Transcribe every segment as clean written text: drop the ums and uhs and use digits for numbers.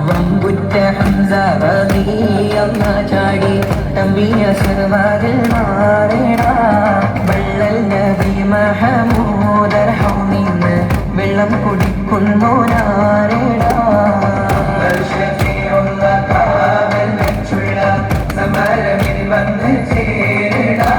വമ്പുറ്റ ഹംസ റളിയല്ലാഹു ചാടി തമ്പിയ സർവാരിൽ മാറിടാ വള്ളൽ നബി മഹമൂദർ ഹൗമിന്ന് വെള്ളം കുടിക്കുന്നോരാറിടാ സമരമിൽ വന്ന് ചേരിടാ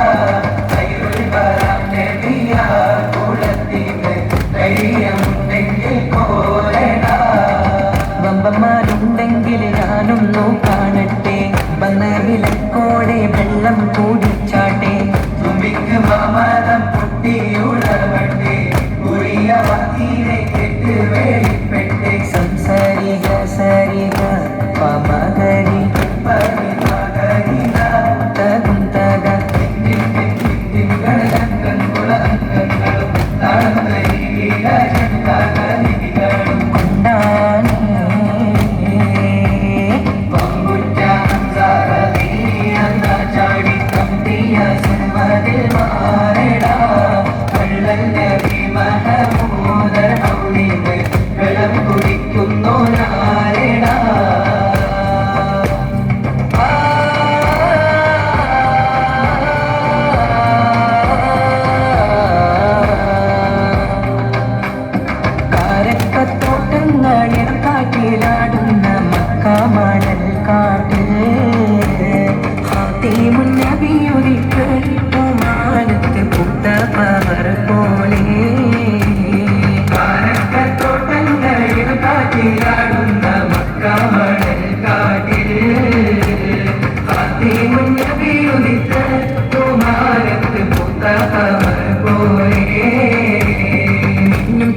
വമ്പന്മാരുണ്ടെങ്കിൽ ഞാനൊന്നു കാണട്ടെ വന്ന് വിലക്കോടെ വെള്ളം കൂടിച്ചാട്ടെ തുമ്പിക്ക് മാമരം പൊട്ടിയുളവട്ടെ ഉറിയ വാക്കിനെ കെട്ട് വേളിപ്പെട്ടെ സംസാരിക സരിക പമകരി തകും തക വെള്ളം കുടിക്കുന്നോരാരെടാ കാരക്കത്തോട്ടങ്ങളിൽ കാറ്റിലാടുന്ന മക്കാമണൽ കാട്ടിൽ ഹാത്തിമുന്നബിയുദിക്ക് മാനത്ത് പുത്ത പവർ പോലെ കാരക്കത്തോട്ടങ്ങളിൽ കാറ്റിലാടുന്ന മക്കാമണൽ കാട്ടിൽ ഹാത്തിമുന്നബിയുദിക്ക് മാനത്ത് പുത്ത പവർ പോലെ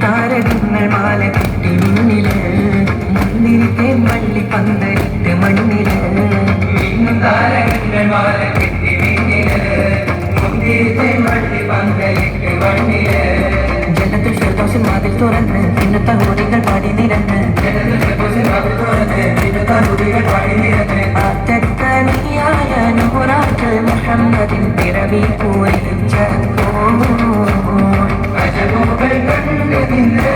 താരകങ്ങൾ മാല കെട്ടി മുന്നില് മുന്നിരിത്തെ മള്ളി പന്തലിട്ട് മണ്ണില് താരകങ്ങൾ മാല കെട്ടി മുന്നില് മുന്നിരിത്തെ മള്ളി പന്തലിട്ട് മണ്ണില് ജനത്തിൽ ഫിർദൗസിൽ വാതിൽ തുറന്ന് ഇന്നത്തെ ഹൂറികൾ പാടി നിരന്ന് ജനത്തിൽ ഫിർദൗസിൽ വാതിൽ തുറന്ന് ഇന്നത്തെ ഹൂറികൾ പാടി നിരന്ന് ആറ്റത്തനിയായ നൂറാക്ക് മുഹമ്മദിൻ പിറവി പൂരിച്ചപ്പോൾ അജബുകൾ കണ്ടു നിന്ന്